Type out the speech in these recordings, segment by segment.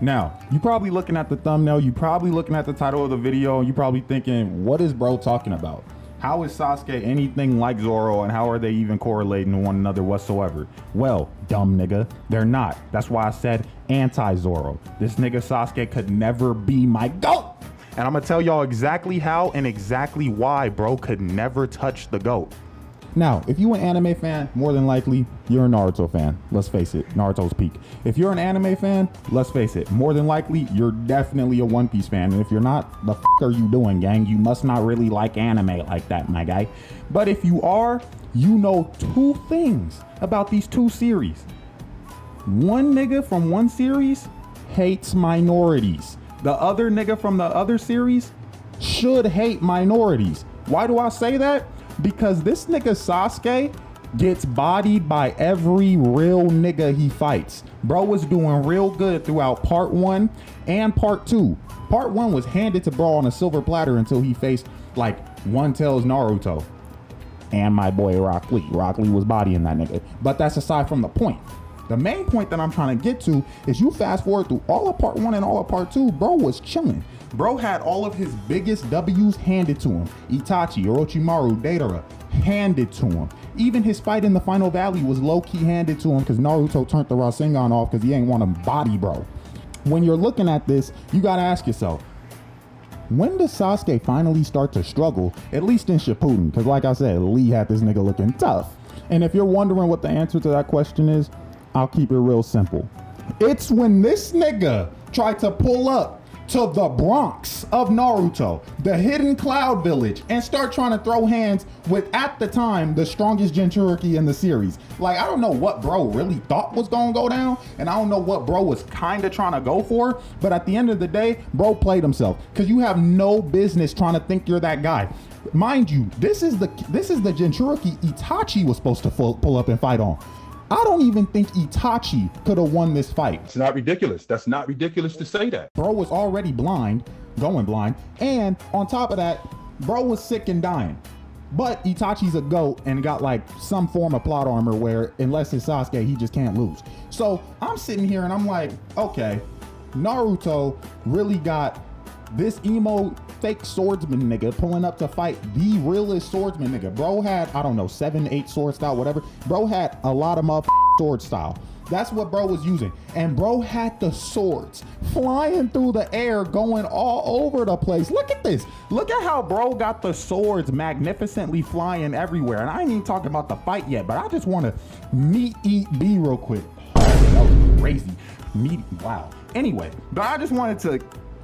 Now, you probably looking at the thumbnail, you probably looking at the title of the video, and you probably thinking, what is bro talking about? How is Sasuke anything like Zoro, and how are they even correlating to one another whatsoever? Well, dumb nigga, they're not. That's why I said anti-Zoro. This nigga Sasuke could never be my GOAT. And I'm gonna tell y'all exactly how and exactly why bro could never touch the GOAT. Now, if you an anime fan, more than likely, you're a Naruto fan. Let's face it, Naruto's peak. If you're an anime fan, let's face it, more than likely, you're definitely a One Piece fan. And if you're not, the f are you doing, gang? You must not really like anime like that, my guy. But if you are, you know two things about these two series. One nigga from one series hates minorities. The other nigga from the other series should hate minorities. Why do I say that? Because this nigga Sasuke gets bodied by every real nigga he fights. Bro was doing real good throughout part 1 and part 2. Part 1 was handed to bro on a silver platter until he faced like One Tails Naruto and my boy Rock Lee. Rock Lee was bodying that nigga. But that's aside from the point. The main point that I'm trying to get to is you fast forward through all of part 1 and all of part 2, bro was chilling. Bro had all of his biggest W's handed to him. Itachi, Orochimaru, Deidara, handed to him. Even his fight in the Final Valley was low-key handed to him because Naruto turned the Rasengan off because he ain't want to body bro. When you're looking at this, you gotta ask yourself, when does Sasuke finally start to struggle, at least in Shippuden? Because like I said, Lee had this nigga looking tough. And if you're wondering what the answer to that question is, I'll keep it real simple. It's when this nigga tried to pull up to the Bronx of Naruto, the hidden cloud village, and start trying to throw hands with, at the time, the strongest Jinchuriki in the series. Like, I don't know what bro really thought was gonna go down, and I don't know what bro was kinda trying to go for, but at the end of the day, bro played himself, because you have no business trying to think you're that guy. Mind you, this is the Jinchuriki Itachi was supposed to pull up and fight on. I don't even think Itachi could have won this fight. It's not ridiculous. That's not ridiculous to say that. Bro was already blind, going blind, and on top of that, bro was sick and dying. But Itachi's a GOAT and got like some form of plot armor where unless it's Sasuke, he just can't lose. So I'm sitting here and I'm like, okay, Naruto really got this emo fake swordsman nigga pulling up to fight the realest swordsman nigga. Bro had, I don't know, 7, 8 sword style, whatever. Bro had a lot of motherfucking sword style. That's what bro was using. And bro had the swords flying through the air, going all over the place. Look at this. Look at how bro got the swords magnificently flying everywhere. And I ain't even talking about the fight yet, but I just want to meat eat B real quick. Oh, that was crazy. Meat, wow. Anyway, but I just wanted to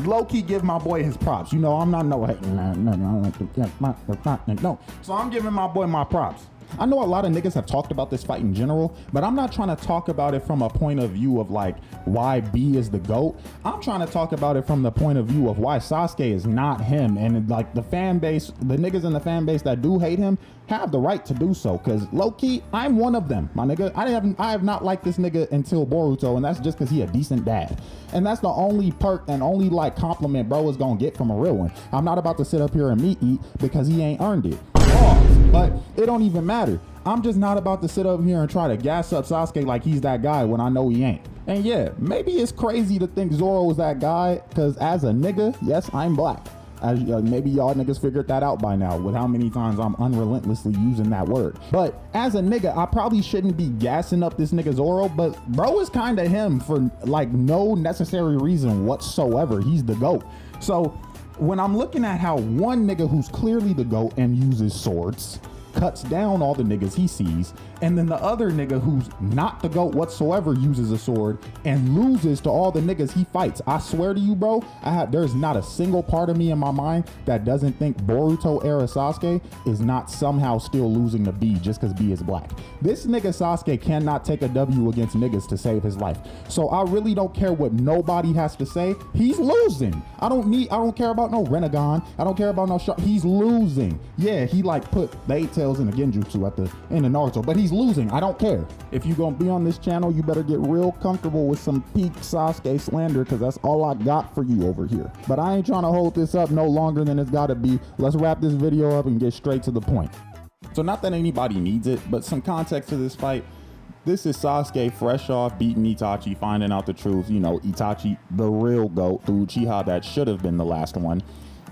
low-key give my boy his props. You know, I'm not no hating. No. So I'm giving my boy my props. I know a lot of niggas have talked about this fight in general, but I'm not trying to talk about it from a point of view of like why B is the GOAT. I'm trying to talk about it from the point of view of why Sasuke is not him. And like the fan base, the niggas in the fan base that do hate him have the right to do so. Cause low-key, I'm one of them, my nigga. I have not liked this nigga until Boruto, and that's just cause he a decent dad. And that's the only perk and only like compliment bro is gonna get from a real one. I'm not about to sit up here and meat eat because he ain't earned it. But it don't even matter. I'm just not about to sit up here and try to gas up Sasuke like he's that guy when I know he ain't. And yeah, maybe it's crazy to think Zoro was that guy, because as a nigga, yes, I'm black. As maybe y'all niggas figured that out by now with how many times I'm unrelentlessly using that word. But as a nigga, I probably shouldn't be gassing up this nigga Zoro, but bro is kind of him for like no necessary reason whatsoever. He's the GOAT. So when I'm looking at how one nigga who's clearly the GOAT and uses swords cuts down all the niggas he sees, and then the other nigga who's not the GOAT whatsoever uses a sword and loses to all the niggas he fights. I swear to you, bro, there's not a single part of me in my mind that doesn't think Boruto era Sasuke is not somehow still losing to B just because B is black. This nigga Sasuke cannot take a W against niggas to save his life. So I really don't care what nobody has to say. He's losing. I don't care about no Renegon. I don't care about no shark. He's losing. Yeah, he like put the 8 tails in the Genjutsu at the end of Naruto, but he's losing. I don't care. If you gonna be on this channel, you better get real comfortable with some peak Sasuke slander, because that's all I got for you over here. But I ain't trying to hold this up no longer than it's gotta be. Let's wrap this video up and get straight to the point. So not that anybody needs it, but some context to this fight. This is Sasuke fresh off beating Itachi, finding out the truth. You know, Itachi, the real GOAT, the Uchiha that should have been the last one,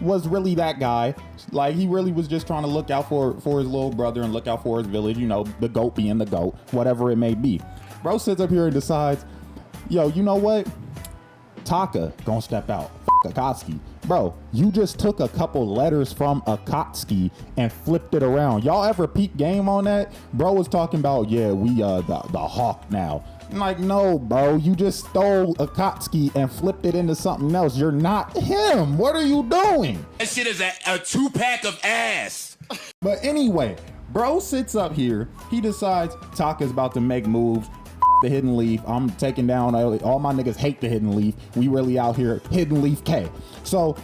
was really that guy. Like, he really was just trying to look out for his little brother and look out for his village, you know, the GOAT being the GOAT, whatever it may be. Bro sits up here and decides, yo, you know what? Taka gonna step out. Akatsuki. Bro, you just took a couple letters from Akatsuki and flipped it around. Y'all ever peep game on that? Bro was talking about, yeah, we the hawk now. I'm like, no, bro, you just stole Akatsuki and flipped it into something else. You're not him. What are you doing? That shit is a 2-pack of ass. But anyway, bro sits up here. He decides Taka's about to make moves. The Hidden Leaf. I'm taking down all my niggas hate the Hidden Leaf. We really out here Hidden Leaf K. So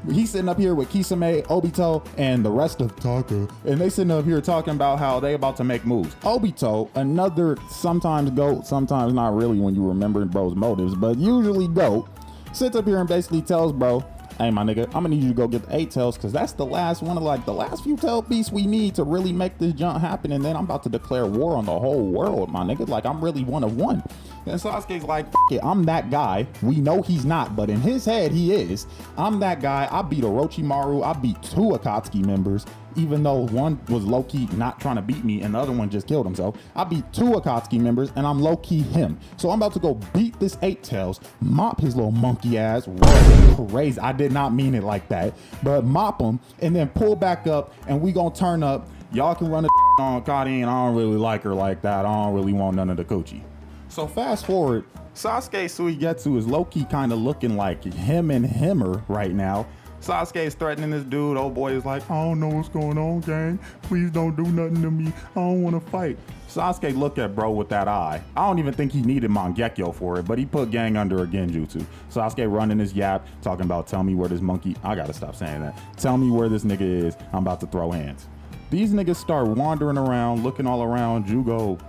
he's sitting up here with Kisame, Obito, and the rest of Taka, and they sitting up here talking about how they about to make moves. Obito, another sometimes GOAT, sometimes not really when you remember bro's motives, but usually GOAT, sits up here and basically tells bro, hey my nigga, I'm gonna need you to go get the 8 tails, because that's the last one of like the last few tail beasts we need to really make this jump happen, and then I'm about to declare war on the whole world, my nigga. Like, I'm really one of one. And Sasuke's like, F it, I'm that guy. We know he's not, but in his head he is. I'm that guy. I beat Orochimaru. I beat 2 Akatsuki members, even though one was low-key not trying to beat me and the other one just killed himself. I beat 2 Akatsuki members and I'm low-key him. So I'm about to go beat this 8 tails, mop his little monkey ass. Whoa, crazy. I did not mean it like that, but mop him and then pull back up, and we gonna turn up. Y'all can run the on Karin. I don't really like her like that. I don't really want none of the coochie. So fast forward, Sasuke Suigetsu is low-key kind of looking like him and himmer right now. Sasuke is threatening this dude. Old boy is like, I don't know what's going on, gang. Please don't do nothing to me. I don't want to fight. Sasuke look at bro with that eye. I don't even think he needed Mangekyo for it, but he put gang under a genjutsu. Sasuke running his yap, talking about, tell me where this monkey, I gotta stop saying that. Tell me where this nigga is. I'm about to throw hands. These niggas start wandering around, looking all around. Jugo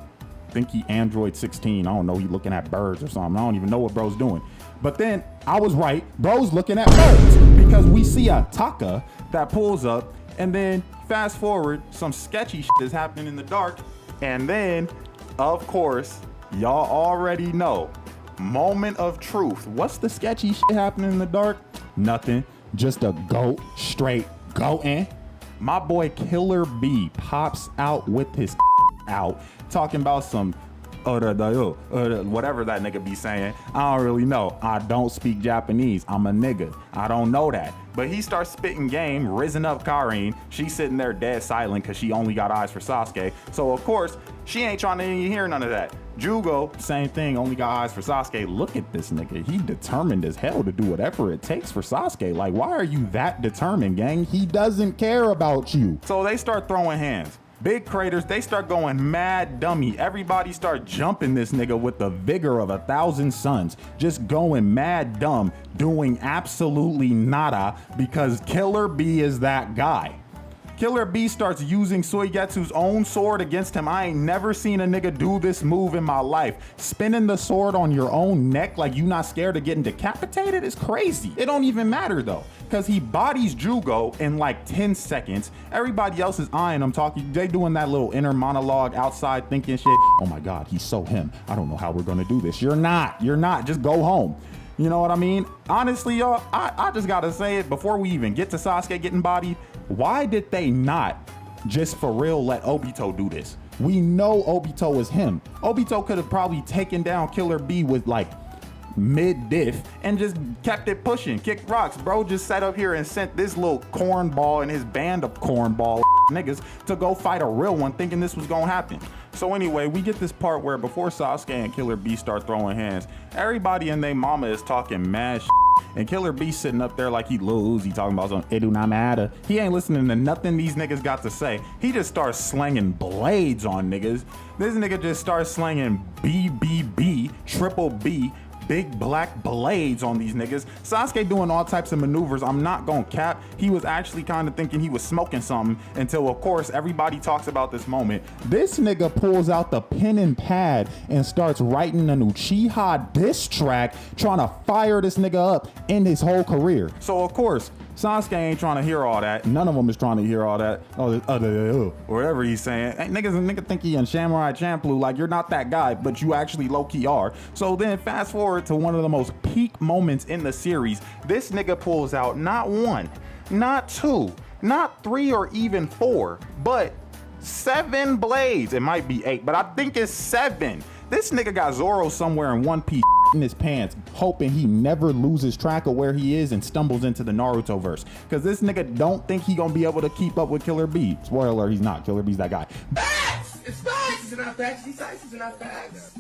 think he Android 16. I don't know, he looking at birds or something. I don't even know what bro's doing. But then I was right, bro's looking at birds, because we see a Taka that pulls up, and then fast forward, some sketchy shit is happening in the dark, and then of course y'all already know, moment of truth. What's the sketchy shit happening in the dark? Nothing, just a goat straight goatin'. My boy Killer B pops out with his out, talking about some whatever that nigga be saying. I don't really know. I don't speak Japanese. I'm a nigga. I don't know that. But he starts spitting game, risen up Karin. She's sitting there dead silent because she only got eyes for Sasuke. So of course, she ain't trying to even hear none of that. Jugo, same thing, only got eyes for Sasuke. Look at this nigga. He determined as hell to do whatever it takes for Sasuke. Like, why are you that determined, gang? He doesn't care about you. So they start throwing hands. Big craters, they start going mad dummy. Everybody start jumping this nigga with the vigor of 1,000 suns. Just going mad dumb, doing absolutely nada, because Killer B is that guy. Killer B starts using Suigetsu's own sword against him. I ain't never seen a nigga do this move in my life. Spinning the sword on your own neck like you not scared of getting decapitated is crazy. It don't even matter though, because he bodies Jugo in like 10 seconds. Everybody else is eyeing him, talking. They doing that little inner monologue outside thinking shit. Oh my God, he's so him. I don't know how we're gonna do this. You're not. Just go home. You know what I mean? Honestly, y'all, I just gotta say it before we even get to Sasuke getting bodied. Why did they not just for real let Obito do this? We know Obito is him. Obito could have probably taken down Killer B with like mid-diff and just kept it pushing, kicked rocks. Bro just sat up here and sent this little cornball and his band of cornball niggas to go fight a real one, thinking this was gonna happen. So anyway, we get this part where before Sasuke and Killer B start throwing hands, everybody and their mama is talking mad shit. And Killer B sitting up there like he Lil Uzi talking about some it do not matter. He ain't listening to nothing these niggas got to say. He just starts slanging blades on niggas. This nigga just starts slanging BBB, triple B, big black blades on these niggas. Sasuke doing all types of maneuvers. I'm not gonna cap. He was actually kind of thinking he was smoking something until, of course, everybody talks about this moment. This nigga pulls out the pen and pad and starts writing an Uchiha diss track trying to fire this nigga up in his whole career. So, of course, Sasuke ain't trying to hear all that. None of them is trying to hear all that. Whatever he's saying. Hey, nigga think he in Samurai Champloo, like you're not that guy, but you actually low-key are. So then fast forward to one of the most peak moments in the series. This nigga pulls out not one, not two, not three or even four, but 7 blades. It might be 8, but I think it's 7. This nigga got Zoro somewhere in one piece in his pants, hoping he never loses track of where he is and stumbles into the Naruto verse. Cause this nigga don't think he gonna be able to keep up with Killer B. Spoiler alert, he's not. Killer B's that guy. Facts! It's facts! It's not facts. These facts is not facts.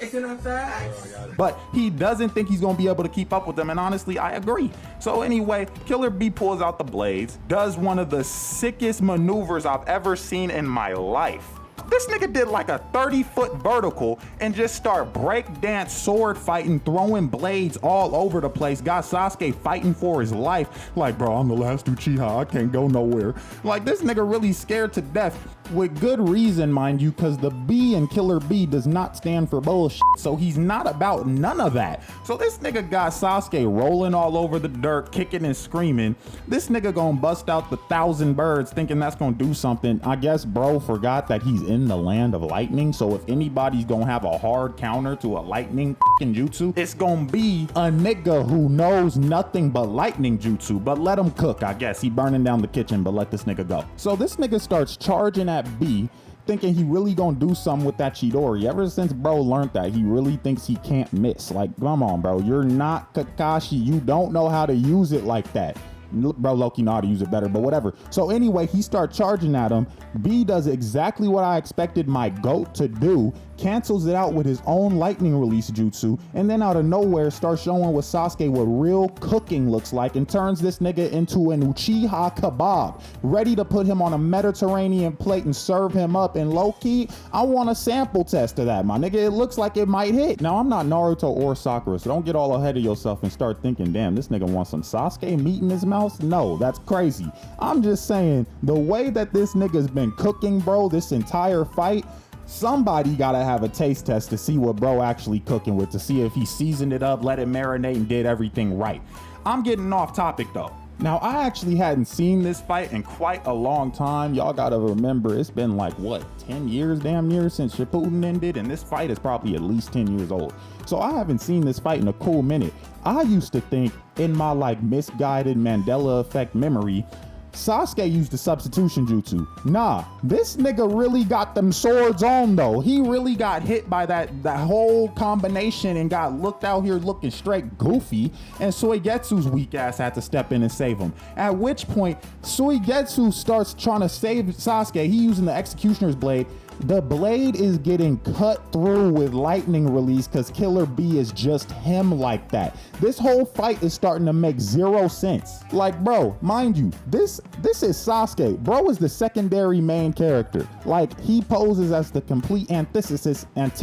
It's not facts. But he doesn't think he's gonna be able to keep up with them, and honestly, I agree. So anyway, Killer B pulls out the blades, does one of the sickest maneuvers I've ever seen in my life. This nigga did like a 30-foot vertical and just start breakdance sword fighting, throwing blades all over the place. Got Sasuke fighting for his life. Like, bro, I'm the last Uchiha. I can't go nowhere. Like, this nigga really scared to death. With good reason, mind you, because the B in Killer B does not stand for bullshit. So he's not about none of that. So this nigga got Sasuke rolling all over the dirt, kicking and screaming. This nigga gonna bust out the 1,000 birds thinking that's gonna do something. I guess bro forgot that he's in the land of lightning. So if anybody's gonna have a hard counter to a lightning jutsu, it's gonna be a nigga who knows nothing but lightning jutsu. But let him cook, I guess. He burning down the kitchen, but let this nigga go. So this nigga starts charging at B, thinking he really gonna do something with that Chidori. Ever since bro learned that, he really thinks he can't miss. Like, come on, bro. You're not Kakashi. You don't know how to use it like that. Bro, Loki know how to use it better, but whatever. So anyway, he starts charging at him. B does exactly what I expected my GOAT to do, cancels it out with his own lightning release jutsu, and then out of nowhere starts showing with Sasuke what real cooking looks like and turns this nigga into an Uchiha kebab, ready to put him on a Mediterranean plate and serve him up. And low-key, I want a sample test of that, my nigga. It looks like it might hit. Now, I'm not Naruto or Sakura, so don't get all ahead of yourself and start thinking, damn, this nigga wants some Sasuke meat in his mouth. No, that's crazy. I'm just saying, the way that this nigga's been cooking, bro, this entire fight, somebody gotta have a taste test to see what bro actually cooking with, to see if he seasoned it up, let it marinate, and did everything right. I'm getting off topic though. Now, I actually hadn't seen this fight in quite a long time. Y'all gotta remember, it's been like, what, 10 years damn near since Shippuden ended, and this fight is probably at least 10 years old. So I haven't seen this fight in a cool minute. I used to think, in my like misguided Mandela effect memory, Sasuke used the substitution jutsu. Nah, this nigga really got them swords on though. He really got hit by that whole combination and got looked out here looking straight goofy, and Suigetsu's weak ass had to step in and save him. At which point, Suigetsu starts trying to save Sasuke. He using the executioner's blade. The blade is getting cut through with lightning release because Killer B is just him like that. This whole fight is starting to make 0 sense. Like, bro, mind you, this is Sasuke. Bro is the secondary main character. Like, he poses as the complete antithesis to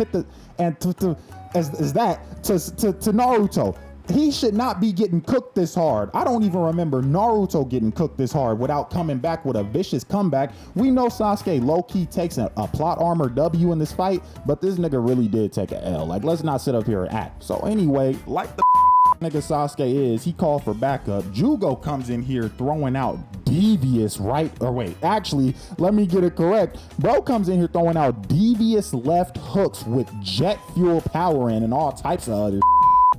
Naruto. He should not be getting cooked this hard. I don't even remember Naruto getting cooked this hard without coming back with a vicious comeback. We know Sasuke low-key takes a plot armor W in this fight, but this nigga really did take a L. Like, let's not sit up here and act. So anyway, like the nigga Sasuke is, he called for backup. Jugo comes in here throwing out devious actually, let me get it correct. Bro comes in here throwing out devious left hooks with jet fuel power in and all types of other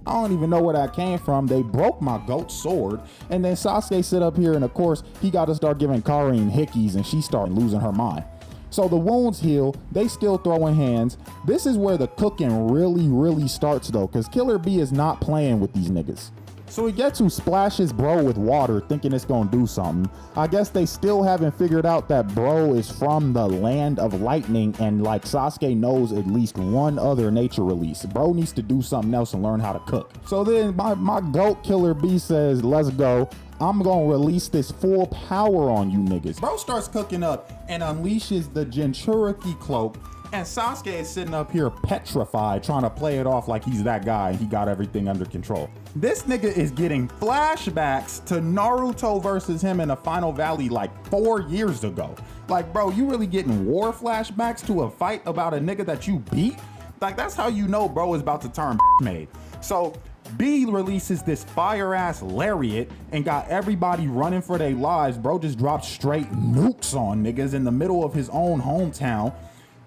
I don't even know where that came from. They broke my GOAT sword. And then Sasuke sit up here and of course he got to start giving Karin hickeys and she started losing her mind. So the wounds heal, they still throwing hands. This is where the cooking really starts though, because Killer B is not playing with these niggas. Suigetsu splashes bro with water thinking it's gonna do something. I guess they still haven't figured out that bro is from the land of lightning, and like Sasuke knows at least one other nature release. Bro needs to do something else and learn how to cook. So then my GOAT Killer B says, let's go. I'm gonna release this full power on you niggas. Bro starts cooking up and unleashes the Jinchuriki cloak And Sasuke is sitting up here petrified, trying to play it off like he's that guy and he got everything under control. This nigga is getting flashbacks to Naruto versus him in the Final Valley like 4 years ago. Like, bro, you really getting war flashbacks to a fight about a nigga that you beat? Like, that's how you know bro is about to turn made. So B releases this fire ass lariat and got everybody running for their lives. Bro just dropped straight nukes on niggas in the middle of his own hometown.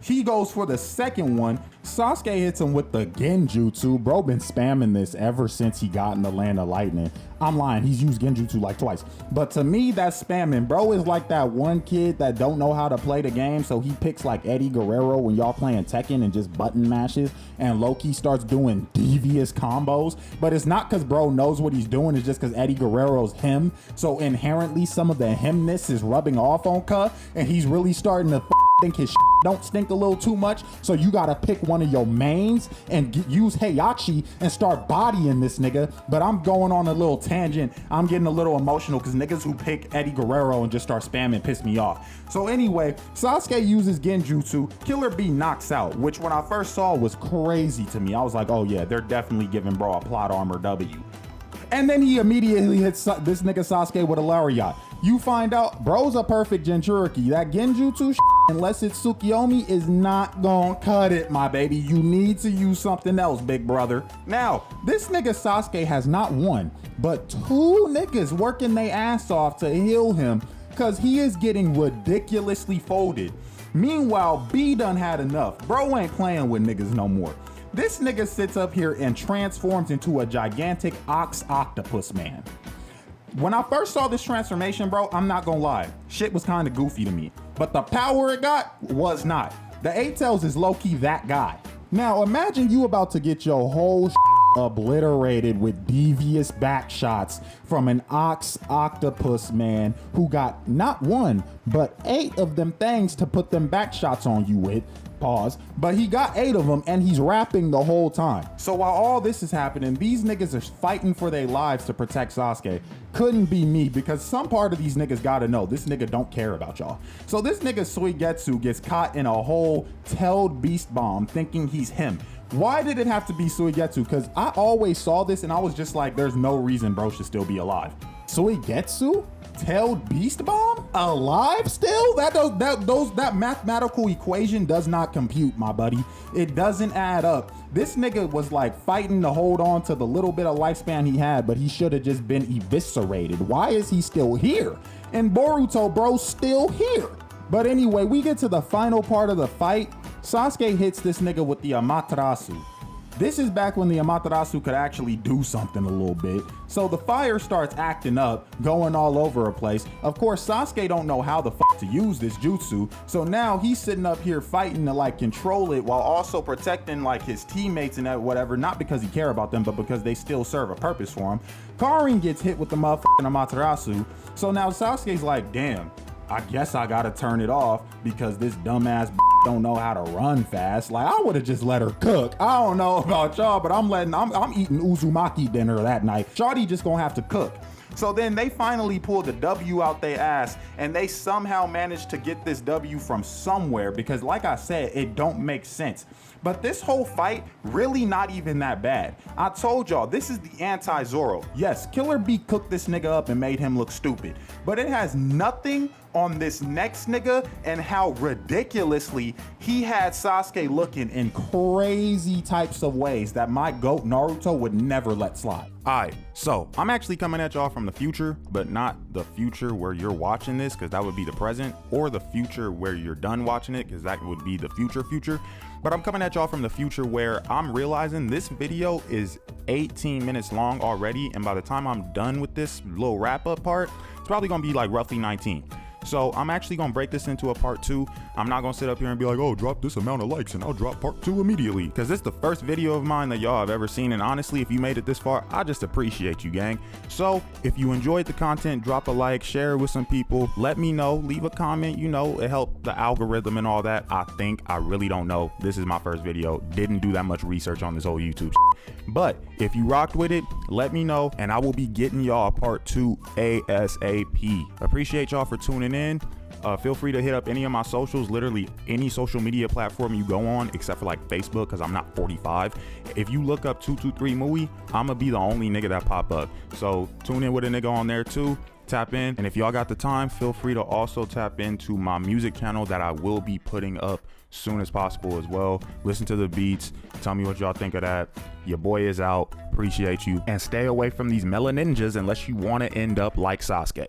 He goes for the second one. Sasuke hits him with the genjutsu. Bro been spamming this ever since he got in the Land of Lightning. I'm lying, he's used genjutsu like twice. But to me, that's spamming. Bro is like that one kid that don't know how to play the game, so he picks like Eddie Guerrero when y'all playing Tekken and just button mashes, and Loki starts doing devious combos. But it's not because bro knows what he's doing, it's just because Eddie Guerrero's him. So inherently, some of the himness is rubbing off on Ka, and he's really starting to think his don't stink a little too much, so you gotta pick one of your mains and use Heihachi and start bodying this nigga. But I'm going on a little tangent. I'm getting a little emotional because niggas who pick Eddie Guerrero and just start spamming piss me off. So anyway, Sasuke uses genjutsu. Killer Bee knocks out, which when I first saw was crazy to me. I was like, oh yeah, they're definitely giving bro a plot armor W. And then he immediately hits this nigga Sasuke with a lariat. You find out bro's a perfect Jinchuriki. That genjutsu unless it's Tsukiyomi is not gonna cut it, my baby. You need to use something else, big brother. Now, this nigga Sasuke has not one, but 2 niggas working their ass off to heal him because he is getting ridiculously folded. Meanwhile, B done had enough. Bro ain't playing with niggas no more. This nigga sits up here and transforms into a gigantic ox octopus man. When I first saw this transformation, bro, I'm not gonna lie, shit was kind of goofy to me. But the power it got was not. The 8 Tails is low-key that guy. Now imagine you about to get your whole obliterated with devious back shots from an ox octopus man who got not 1, but 8 of them things to put them back shots on you with. Pause. But he got 8 of them and he's rapping the whole time. So while all this is happening, these niggas are fighting for their lives to protect Sasuke. Couldn't be me, because some part of these niggas gotta know this nigga don't care about y'all. So this nigga Suigetsu gets caught in a whole tailed beast bomb thinking he's him. Why did it have to be Suigetsu? Because I always saw this and I was just like, there's no reason bro should still be alive. Suigetsu? Tailed beast bomb? Alive still? That mathematical equation does not compute, my buddy. It doesn't add up. This nigga was like fighting to hold on to the little bit of lifespan he had, but he should have just been eviscerated. Why is he still here? And Boruto, bro, still here. But anyway, we get to the final part of the fight. Sasuke hits this nigga with the Amaterasu. This is back when the Amaterasu could actually do something a little bit. So the fire starts acting up, going all over a place. Of course, Sasuke don't know how the fuck to use this jutsu. So now he's sitting up here fighting to like control it while also protecting like his teammates and that whatever. Not because he care about them, but because they still serve a purpose for him. Karin gets hit with the motherfucking Amaterasu. So now Sasuke's like, damn, I guess I gotta turn it off because this dumbass don't know how to run fast. Like, I would have just let her cook. I don't know about y'all, but I'm eating Uzumaki dinner that night. Shawty just gonna have to cook. So then they finally pulled the W out their ass and they somehow managed to get this W from somewhere because like I said, it don't make sense. But this whole fight, really not even that bad. I told y'all, this is the anti-Zoro. Yes, Killer Bee cooked this nigga up and made him look stupid, but it has nothing on this next nigga and how ridiculously he had Sasuke looking in crazy types of ways that my GOAT Naruto would never let slide. Alright, so I'm actually coming at y'all from the future, but not the future where you're watching this, because that would be the present, or the future where you're done watching it, because that would be the future. But I'm coming at y'all from the future where I'm realizing this video is 18 minutes long already, and by the time I'm done with this little wrap up part, it's probably gonna be like roughly 19. So I'm actually gonna break this into a part 2. I'm not gonna sit up here and be like, oh, drop this amount of likes and I'll drop part 2 immediately, because this is the first video of mine that y'all have ever seen, and honestly, if you made it this far, I just appreciate you, gang. So if you enjoyed the content, drop a like, share it with some people, let me know, leave a comment, you know, it helped the algorithm and all that. I really don't know. This is my first video, didn't do that much research on this whole YouTube shit. But if you rocked with it, let me know and I will be getting y'all part 2 ASAP. Appreciate y'all for tuning in. Feel free to hit up any of my socials, literally any social media platform you go on, except for like Facebook, because I'm not 45. If you look up 223 Mui, I'm gonna be the only nigga that pop up. So tune in with a nigga on there too. Tap in, and if y'all got the time, feel free to also tap into my music channel that I will be putting up soon as possible as well. Listen to the beats, tell me what y'all think of that. Your boy is out, appreciate you, and stay away from these melaninjas unless you want to end up like Sasuke.